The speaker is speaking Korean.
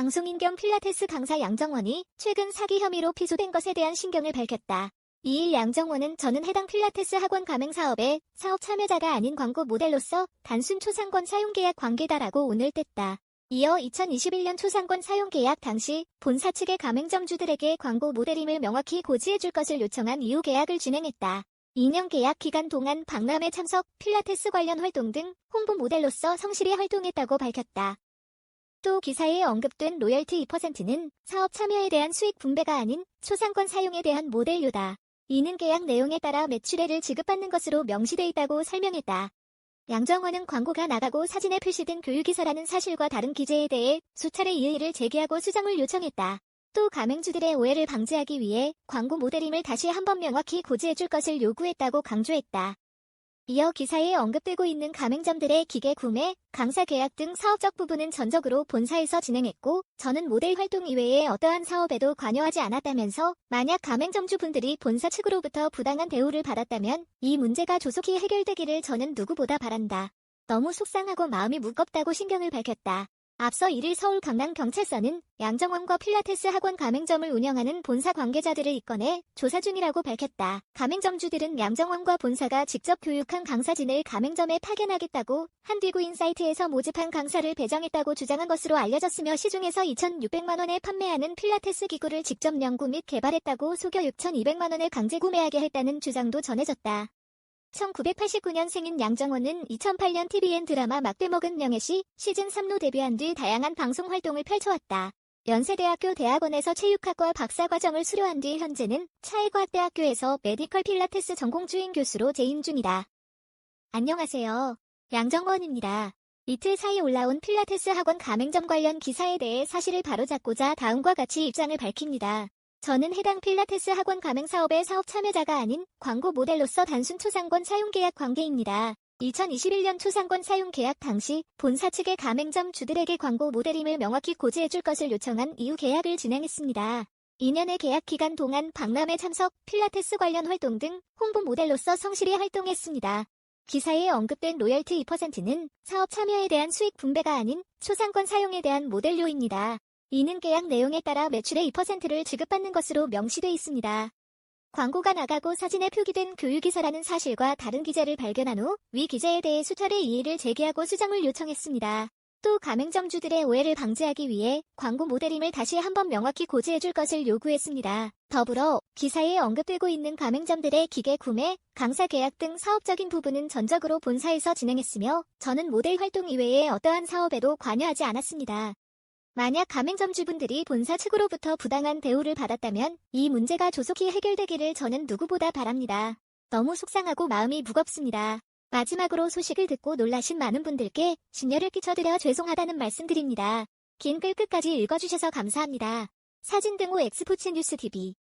방송인 겸 필라테스 강사 양정원이 최근 사기 혐의로 피소된 것에 대한 심경을 밝혔다. 2일 양정원은 저는 해당 필라테스 학원 가맹 사업에 사업 참여자가 아닌 광고 모델로서 단순 초상권 사용계약 관계다라고 오늘 뗐다. 이어 2021년 초상권 사용계약 당시 본사 측의 가맹점주들에게 광고 모델임을 명확히 고지해줄 것을 요청한 이후 계약을 진행했다. 2년 계약 기간 동안 박람회 참석, 필라테스 관련 활동 등 홍보 모델로서 성실히 활동했다고 밝혔다. 또 기사에 언급된 로열티 2%는 사업 참여에 대한 수익 분배가 아닌 초상권 사용에 대한 모델료다. 이는 계약 내용에 따라 매출액을 지급받는 것으로 명시돼 있다고 설명했다. 양정원은 광고가 나가고 사진에 표시된 교육기사라는 사실과 다른 기재에 대해 수차례 이의를 제기하고 수정을 요청했다. 또 가맹주들의 오해를 방지하기 위해 광고 모델임을 다시 한번 명확히 고지해줄 것을 요구했다고 강조했다. 이어 기사에 언급되고 있는 가맹점들의 기계 구매, 강사 계약 등 사업적 부분은 전적으로 본사에서 진행했고 저는 모델 활동 이외의 어떠한 사업에도 관여하지 않았다면서 만약 가맹점주분들이 본사 측으로부터 부당한 대우를 받았다면 이 문제가 조속히 해결되기를 저는 누구보다 바란다. 너무 속상하고 마음이 무겁다고 심경을 밝혔다. 앞서 1일 서울 강남경찰서는 양정원과 필라테스 학원 가맹점을 운영하는 본사 관계자들을 입건해 조사 중이라고 밝혔다. 가맹점주들은 양정원과 본사가 직접 교육한 강사진을 가맹점에 파견하겠다고 한뒤구인 사이트에서 모집한 강사를 배정했다고 주장한 것으로 알려졌으며 시중에서 2,600만 원에 판매하는 필라테스 기구를 직접 연구 및 개발했다고 속여 6,200만 원에 강제 구매하게 했다는 주장도 전해졌다. 1989년생인 양정원은 2008년 TVN 드라마 막대 먹은 명예시 시즌3로 데뷔한 뒤 다양한 방송 활동을 펼쳐왔다. 연세대학교 대학원에서 체육학과 박사과정을 수료한 뒤 현재는 차의과학대학교에서 메디컬 필라테스 전공주임 교수로 재임 중이다. 안녕하세요. 양정원입니다. 이틀 사이 올라온 필라테스 학원 가맹점 관련 기사에 대해 사실을 바로잡고자 다음과 같이 입장을 밝힙니다. 저는 해당 필라테스 학원 가맹 사업의 사업 참여자가 아닌 광고 모델로서 단순 초상권 사용 계약 관계입니다. 2021년 초상권 사용 계약 당시 본사 측의 가맹점 주들에게 광고 모델임을 명확히 고지해줄 것을 요청한 이후 계약을 진행했습니다. 2년의 계약 기간 동안 박람회 참석, 필라테스 관련 활동 등 홍보 모델로서 성실히 활동했습니다. 기사에 언급된 로열티 2%는 사업 참여에 대한 수익 분배가 아닌 초상권 사용에 대한 모델료입니다. 이는 계약 내용에 따라 매출의 2%를 지급받는 것으로 명시돼 있습니다. 광고가 나가고 사진에 표기된 교육기사라는 사실과 다른 기재를 발견한 후 위 기재에 대해 수차례 이의를 제기하고 수정을 요청했습니다. 또 가맹점주들의 오해를 방지하기 위해 광고 모델임을 다시 한번 명확히 고지해줄 것을 요구했습니다. 더불어 기사에 언급되고 있는 가맹점들의 기계 구매, 강사 계약 등 사업적인 부분은 전적으로 본사에서 진행했으며 저는 모델 활동 이외의 어떠한 사업에도 관여하지 않았습니다. 만약 가맹점주분들이 본사 측으로부터 부당한 대우를 받았다면 이 문제가 조속히 해결되기를 저는 누구보다 바랍니다. 너무 속상하고 마음이 무겁습니다. 마지막으로 소식을 듣고 놀라신 많은 분들께 심려를 끼쳐드려 죄송하다는 말씀드립니다. 긴 글 끝까지 읽어주셔서 감사합니다. 사진 등호 엑스포츠 뉴스 TV